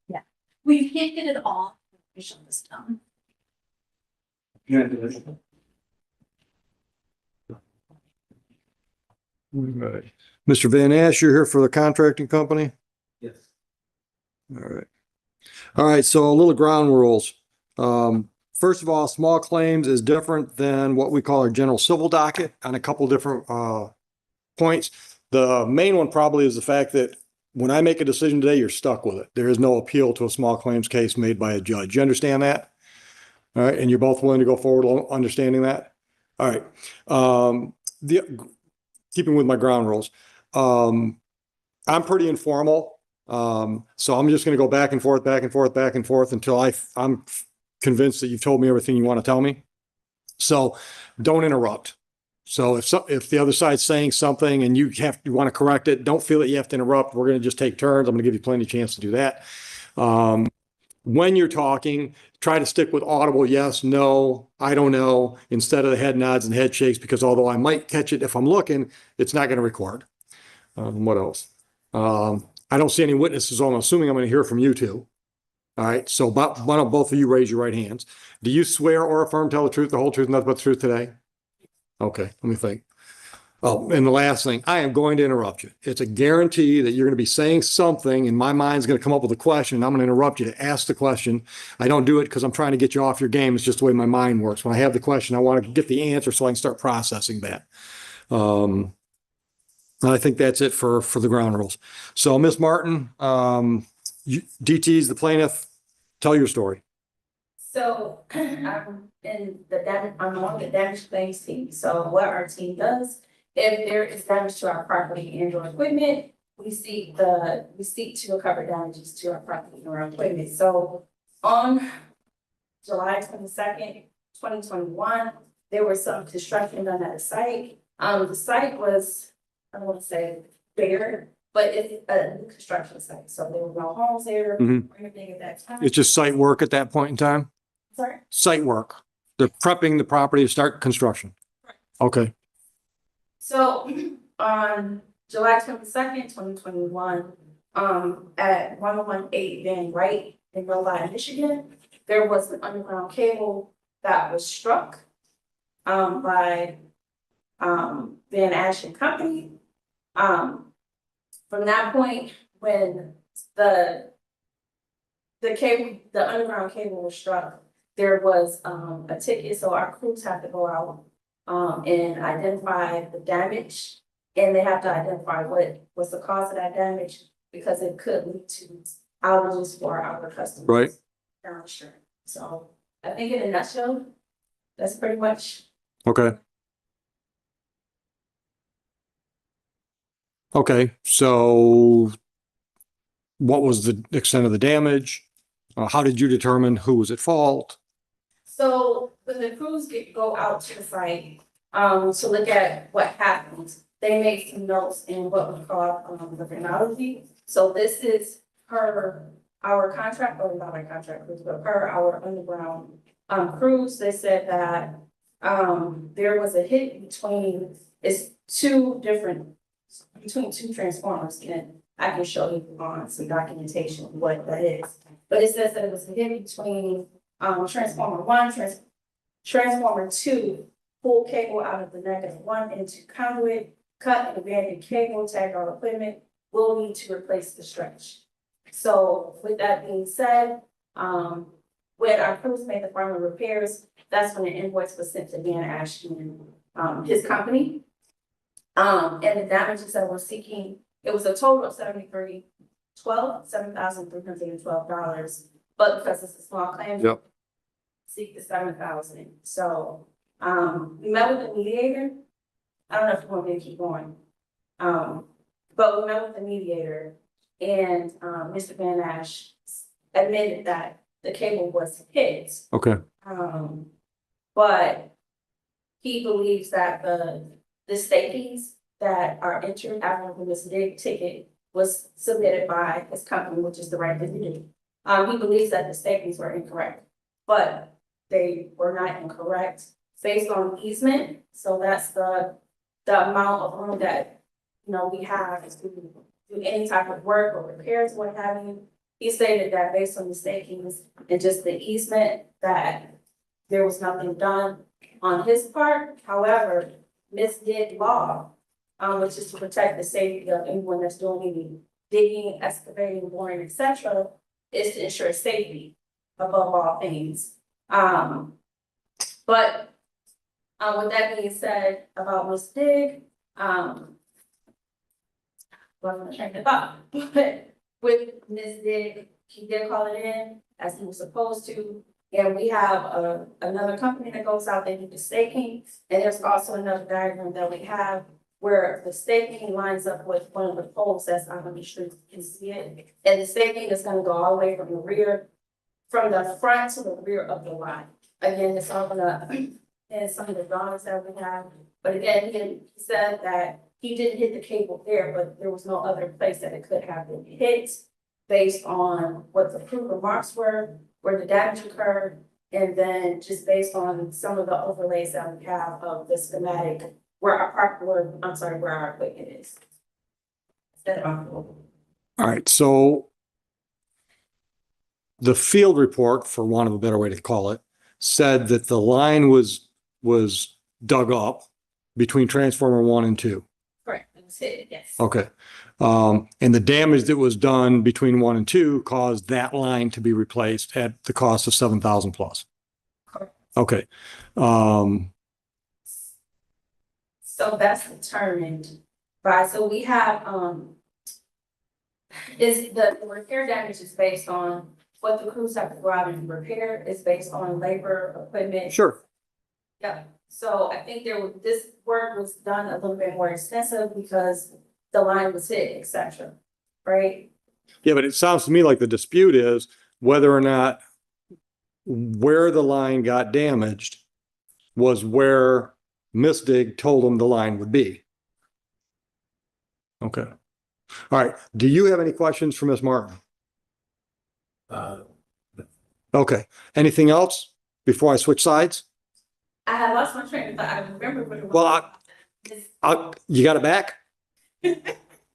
Yeah, we can't get it all. We shut this down. Right. Mr. Van Ash, you're here for the contracting company? Yes. All right. All right, so a little ground rules. First of all, small claims is different than what we call our general civil docket on a couple different points. The main one probably is the fact that when I make a decision today, you're stuck with it. There is no appeal to a small claims case made by a judge. You understand that? All right, and you're both willing to go forward understanding that? All right. Keeping with my ground rules. I'm pretty informal. So I'm just going to go back and forth, back and forth, back and forth until I'm convinced that you've told me everything you want to tell me. So don't interrupt. So if the other side's saying something and you want to correct it, don't feel that you have to interrupt. We're going to just take turns. I'm going to give you plenty of chance to do that. When you're talking, try to stick with audible yes, no, I don't know, instead of the head nods and head shakes, because although I might catch it if I'm looking, it's not going to record. What else? I don't see any witnesses, so I'm assuming I'm going to hear from you two. All right, so why don't both of you raise your right hands? Do you swear or affirm tell the truth, the whole truth, and nothing but the truth today? Okay, let me think. Oh, and the last thing, I am going to interrupt you. It's a guarantee that you're going to be saying something and my mind's going to come up with a question. And I'm going to interrupt you to ask the question. I don't do it because I'm trying to get you off your game. It's just the way my mind works. When I have the question, I want to get the answer so I can start processing that. I think that's it for the ground rules. So Ms. Martin, DT's the plaintiff. Tell your story. So I'm on the damage claims team. So what our team does, if there is damage to our property and or equipment, we seek to recover damages to our property or our equipment. So on July 22nd, 2021, there was some construction done at the site. The site was, I don't want to say bigger, but it's a new construction site. So there were no homes there or Mhm. anything at that time. It's just site work at that point in time? Sorry. Site work. They're prepping the property to start construction. Okay. So on July 22nd, 2021, at 1018 Van Wright in Novi, Michigan, there was an underground cable that was struck by Van Ash and Company. From that point, when the underground cable was struck, there was a ticket, so our crews have to go out and identify the damage. And they have to identify what was the cause of that damage, because it could lead to outages for our customers. Right. Sure. So I think in a nutshell, that's pretty much. Okay. Okay, so what was the extent of the damage? How did you determine who was at fault? So when the crews go out to the site, to look at what happened, they make some notes in what we call, the chronology. So this is our contract, or not our contract, crews, but our underground, crews. They said that, there was a hit between two transformers, and I can show you on some documentation what that is. But it says that it was a hit between transformer one, transformer two, pull cable out of the negative one into conduit, cut and abandoned cable, tag our equipment, we'll need to replace the stretch. So with that being said, when our crews made the final repairs, that's when the invoice was sent to Dan Ashton, his company. And the damages that we're seeking, it was a total of $7,312, but because it's a small claim. Yep. Seek the 7,000. So, we met with the mediator. I don't know if you want me to keep going. But we met with the mediator, and, Mr. Van Ash admitted that the cable was hit. Okay, But he believes that the stakings that are entered after the misdeed ticket was submitted by his company, which is the right thing to do. He believes that the stakings were incorrect, but they were not incorrect based on easement. So that's the amount of room that, we have to do any type of work or repairs, what have you. He stated that based on the stakings and just the easement, that there was nothing done on his part. However, misdid law, which is to protect the safety of anyone that's doing any digging, excavating, boring, etc., is to ensure safety above all things. But with that being said about Ms. Dig, wasn't train of thought, but with Ms. Dig, he did call it in as he was supposed to. And we have another company that goes out, they do the staking, and there's also another diagram that we have where the staking lines up with one of the poles that's out on the street, you can see it. And the staking is gonna go all the way from the front to the rear of the line. Again, it's all gonna, and some of the drawings that we have, but again, he said that he didn't hit the cable there, but there was no other place that it could have been hit based on what the proof remarks were, where the damage occurred, and then just based on some of the overlays that we have of the schematic where our equipment is. all right, so the field report, for want of a better way to call it, said that the line was dug up, between transformer 1 and 2. Correct, it was hit, yes. Okay. And the damage that was done between 1 and 2 caused that line to be replaced at the cost of 7,000 plus. Correct. Okay. So that's determined by, so we have, is the repair damage is based on what the crews have to go out and repair, is based on labor, equipment. Sure. Yeah, so I think this work was done a little bit more extensive because the line was hit, et cetera, right? Yeah, but it sounds to me like the dispute is whether or not where the line got damaged was where Misdig told them the line would be. Okay. All right. Do you have any questions for Ms. Martin? Okay. Anything else before I switch sides? I had lost my train of thought, I remember what it was. Well, you got it back?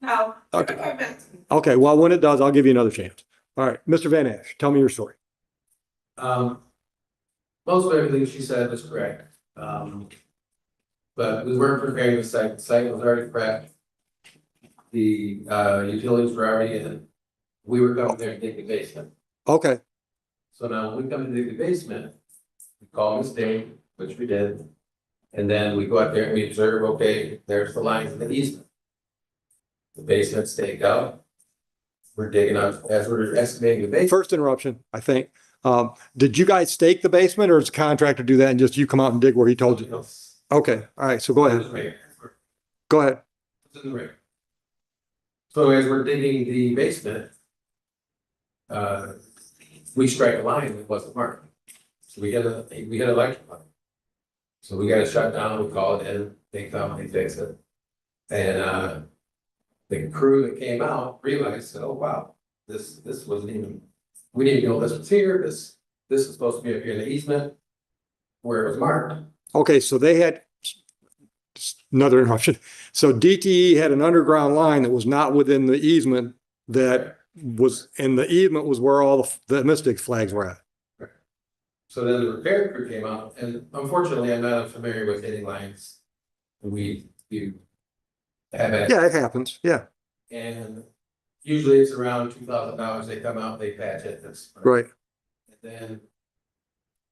No. Okay. Okay. Well, when it does, I'll give you another chance. All right. Mr. Van Ash, tell me your story. Most of everything she said was correct. But we weren't preparing the site was already prepped. The utilities were already in. We were coming there to dig the basement. Okay. So now when we come to dig the basement, we call Ms. Dave, which we did. And then we go out there and we observe, okay, there's the lines of the easement. The basement's staked out. We're digging up as we're excavating the basement. First interruption, I think. Did you guys stake the basement or does the contractor do that and just you come out and dig where he told you? Okay. All right. So go ahead. Go ahead. It's in the rear. So as we're digging the basement, we strike a line that wasn't marked. So we hit an electric line. So we got it shut down, we call it in, they come, they fix it. And the crew that came out realized, oh wow, this wasn't even, we didn't know this was here, this is supposed to be up here in the easement where it was marked. Okay. So they had another interruption. So DTE had an underground line that was not within the easement that was, and the easement was where all the Mystic flags were at. So then the repair crew came out, and unfortunately, I'm not familiar with hitting lines. You have it. Yeah, it happens. Yeah. And usually it's around $2,000, they come out, they patch it, that's. Right. And then,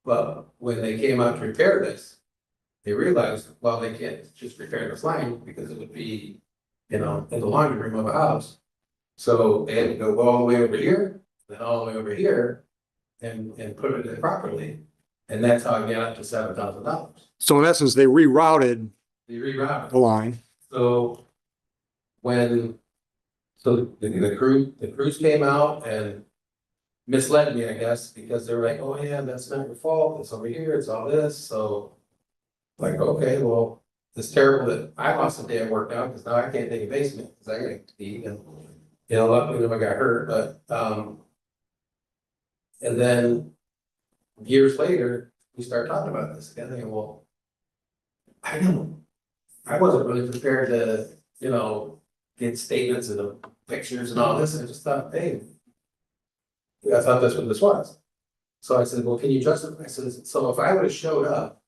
but when they came out to repair this, they realized, well, they can't just repair this line because it would be, in the laundry room of a house. So they had to go all the way over here, then all the way over here, and put it in properly. And that's how I got up to $7,000. So in essence, they rerouted They rerouted. the line. So the crews came out and misled me, I guess, because they were like, oh yeah, that's not your fault, it's over here, it's all this, so. Like, okay, well, it's terrible that I lost a day of work now, because now I can't dig a basement, because I gotta eat, and, luckily nobody got hurt, but, and then years later, we start talking about this again, and well, I wasn't really prepared to, get statements and the pictures and all this, and I just thought, hey, I thought that's what this was. So I said, well, can you justify? I said, so if I would have showed up,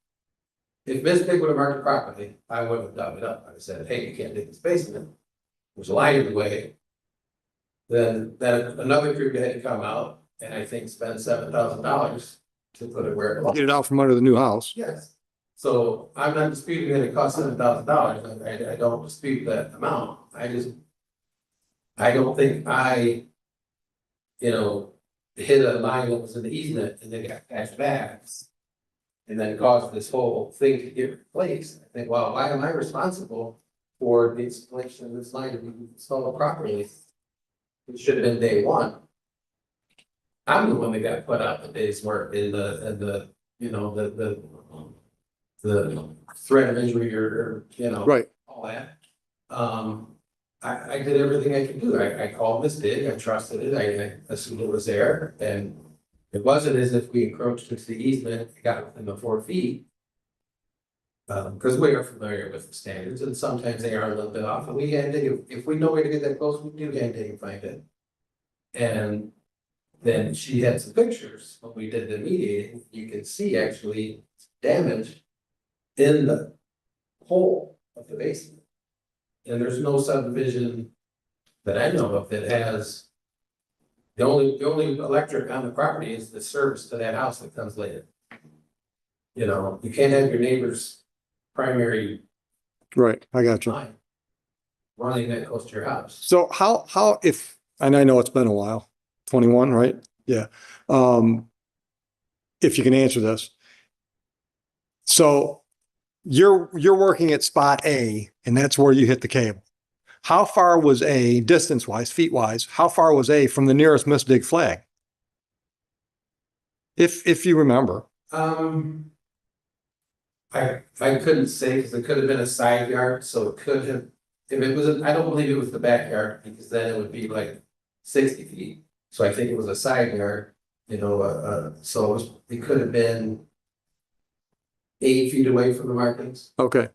if Ms. Pig would have marked the property, I wouldn't have dug it up. I said, hey, you can't dig this basement. There's a line in the way. Then another crew had to come out and I think spend $7,000 to put it where it belongs. Get it out from under the new house. Yes. So I'm not disputing that it cost $7,000. I don't dispute that amount. I don't think I, hit a line that was in the easement and then got patched back. And then caused this whole thing to get replaced. I think, well, why am I responsible for the installation of this line to be installed properly? It should have been day one. I'm the one that got put out the day's work in the threat of injury or Right. all that. I did everything I could do. I called this dig, I trusted it, I assumed it was there, and it wasn't as if we encroached into the easement, got within the 4 feet. Because we are familiar with the standards, and sometimes they are a little bit off, and we hand dig, if we know where to get that close, we do hand dig and find it. And then she had some pictures, when we did the mediating, you can see actually damage in the whole of the basement. And there's no subdivision that I know of that has. The only electric on the property is the service to that house that comes later. You know, you can't have your neighbor's primary Right, I got you. line running that close to your house. So how, if, and I know it's been a while, 21, right? Yeah. If you can answer this. So you're working at spot A and that's where you hit the cable. How far was A, distance wise, feet wise, how far was A from the nearest misdig flag? If you remember. I couldn't say, because it could have been a side yard, so it could have, if it was, I don't believe it was the backyard, because then it would be like 60 feet. So I think it was a side yard, you know, so it could have been 8 feet away from the markings. Okay,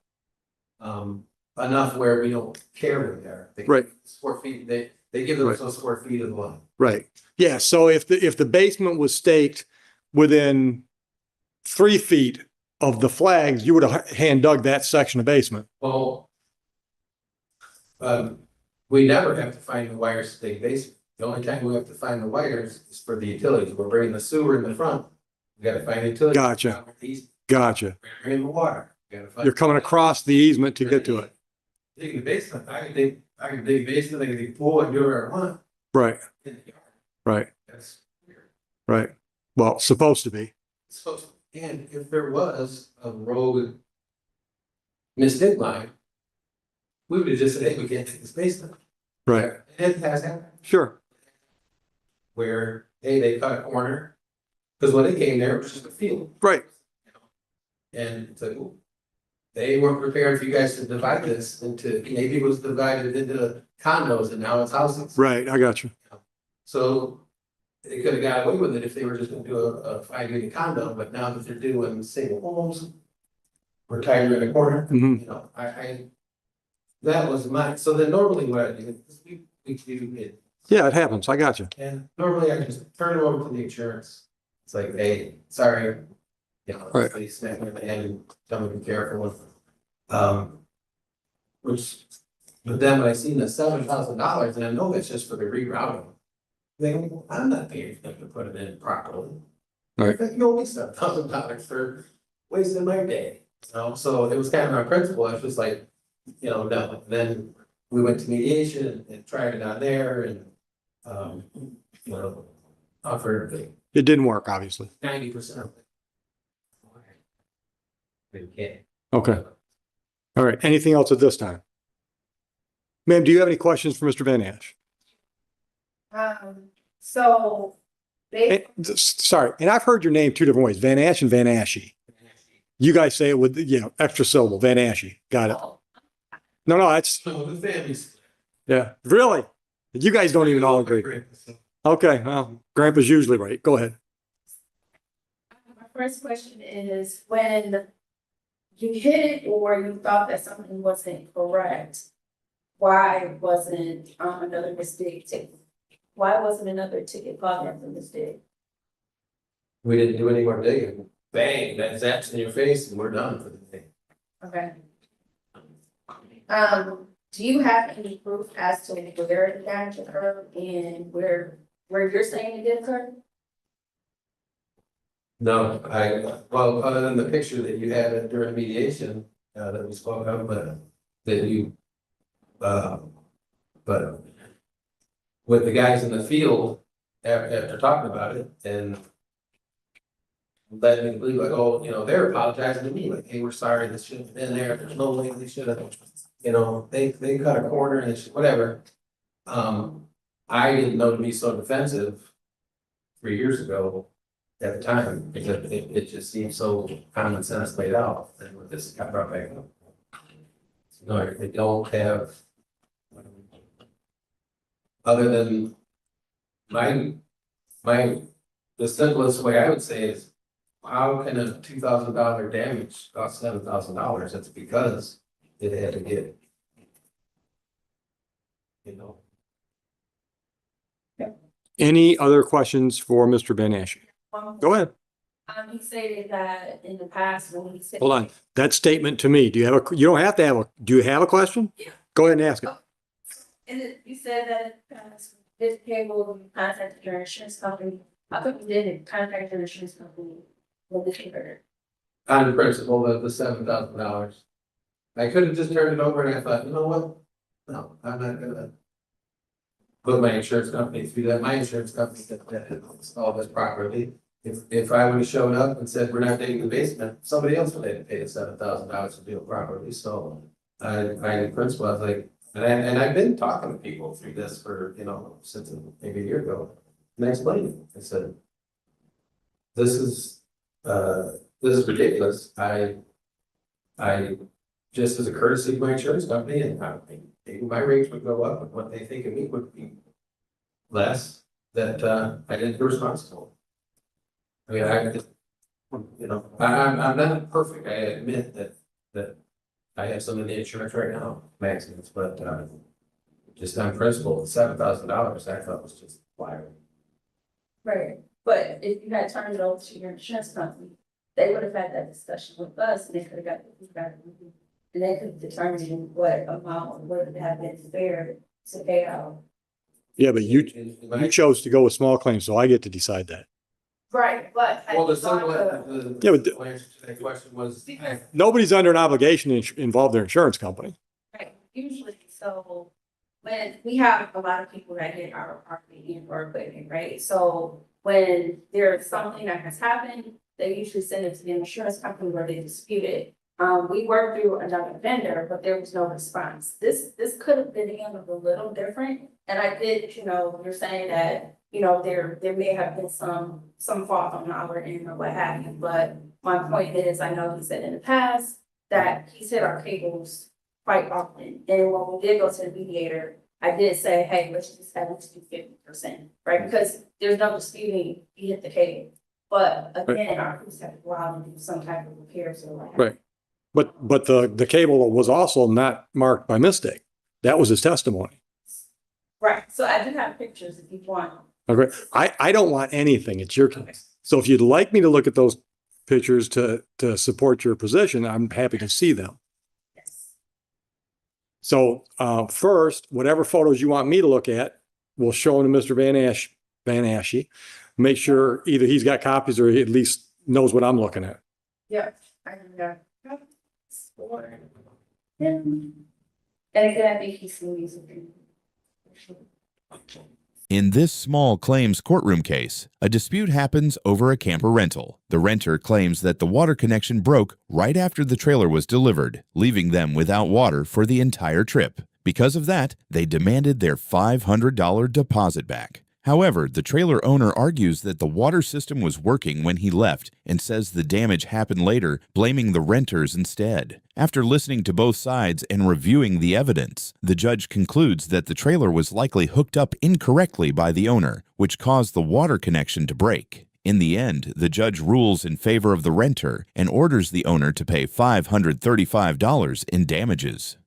Enough where we don't care where they are. They- Right. 4 feet, they give themselves 4 feet of the line. right. Yeah, so if the basement was staked within 3 feet of the flags, you would have hand dug that section of basement. Well, we never have to find the wires to dig basement. The only time we have to find the wires is for the utilities. We're bringing the sewer in the front. We gotta find the utilities. Gotcha. Gotcha. Bringing the water. We gotta find- You're coming across the easement to get to it. Digging the basement, I can dig basement, I can dig pool, and do whatever I want. Right, in the yard. right, That's weird. right. Well, supposed to be. So, and if there was a road misdig line, we would have just said, hey, we can't take this basement. Right, And it has happened. sure. Where, hey, they cut a corner, because when they came there, it was just a field. Right, And it's like, ooh, they weren't prepared for you guys to divide this into, maybe it was divided into condos and now it's houses. right. I got you. So they could have got away with it if they were just gonna do a 5 unit condo, but now that they're doing single homes, we're tighter in the corner, Mhm. you know, that was my, so then normally what I do is we do it. Yeah, it happens. I got you. And normally I just turn it over to the insurance. It's like, hey, sorry. You know, Right. they snap me in the hand and tell me to be careful. Which, but then when I seen the $7,000 and I know it's just for the rerouting. Then well, I'm not paying for them to put it in properly. Right. You owe me $7,000 for wasting my day, you know, so it was kind of my principle. I was just like, you know, no, then we went to mediation and tried it out there and. You know, offered It didn't work, obviously. 90% of it. We can't. Okay. All right. Anything else at this time? Ma'am, do you have any questions for Mr. Van Ash? So they, Sorry, and I've heard your name two different ways, Van Ash and Van Ashy. You guys say it with, you know, extra syllable, Van Ashy. Got it. No, that's, So the families. yeah, really? You guys don't even all agree. Okay, well, Grandpa's usually right. Go ahead. my first question is, when you hit it or you thought that something wasn't correct, why wasn't another mistake taken? Why wasn't another ticket called in for mistake? We didn't do any more digging. Bang, that zaps in your face and we're done for the day. Okay. Do you have any proof as to where the damage occurred and where you're saying it did occur? No, well, other than the picture that you had during mediation, that we spoke of, but that you, but with the guys in the field, after talking about it and led me to believe like, oh, you know, they're apologizing to me, like, hey, we're sorry, this shouldn't have been there, there's no way they should have, you know, they cut a corner and whatever. I didn't know to be so defensive 3 years ago at the time, because it just seemed so common sense laid out, and with this got brought back up. No, they don't have. Other than the simplest way I would say is, how can a $2,000 damage cost $7,000? That's because it had to get. You know. Any other questions for Mr. Van Ash? Go ahead. He stated that in the past when he said. Hold on, that statement to me, do you have a, you don't have to have a, do you have a question? Yeah. Go ahead and ask it. And you said that this cable contacted your insurance company. How come you didn't contact your insurance company with this converter? On principle of the $7,000. I could have just turned it over and I thought, you know what? No, I'm not gonna put my insurance company through that. My insurance company that installed this properly. If I would have showed up and said, we're not digging the basement, somebody else would have paid the $7,000 to do it properly. So in principle, I was like, and I've been talking to people through this for, you know, since maybe a year ago. And I explained it. I said, this is ridiculous. I just as a courtesy to my insurance company, and I think maybe my rates would go up, and what they think of me would be less, that I didn't be responsible. I mean, I'm not perfect. I admit that I have some of the insurance right now, maximums, but just on principle, $7,000 I thought was just wild. Right, but if you had turned it over to your insurance company, they would have had that discussion with us and they could have got, and they could have determined what amount would have been fair to pay out. Yeah, but you chose to go with small claims, so I get to decide that. Right, but. Well, the simple, Yeah, but the answer to that question was, Because, Nobody's under an obligation to involve their insurance company. right, usually, so when we have a lot of people that get our property in or equipment, right? So when there's something that has happened, they usually send it to the insurance company where they dispute it. We worked through another vendor, but there was no response. This could have been handled a little different. And I did, you know, you're saying that, you know, there may have been some fault on our end or what have you, but my point is, I know he said in the past that he's hit our cables quite often. And when we did go to the mediator, I did say, hey, let's just have it to 50%, right? Because there's no disputing he hit the cable. But again, our crews have to go out and do some type of repairs or what have you. Right. But the cable was also not marked by mistake. That was his testimony. Right, so I do have pictures if you want. Okay, I don't want anything. It's your case. So if you'd like me to look at those pictures to support your position, I'm happy to see them. Yes. So first, whatever photos you want me to look at, we'll show them to Mr. Van Ashe. Make sure either he's got copies or he at least knows what I'm looking at. Yeah, I got copies for him. And again, I think he's seen these. In this small claims courtroom case, a dispute happens over a camper rental. The renter claims that the water connection broke right after the trailer was delivered, leaving them without water for the entire trip. Because of that, they demanded their $500 deposit back. However, the trailer owner argues that the water system was working when he left and says the damage happened later, blaming the renters instead. After listening to both sides and reviewing the evidence, the judge concludes that the trailer was likely hooked up incorrectly by the owner, which caused the water connection to break. In the end, the judge rules in favor of the renter and orders the owner to pay $535 in damages.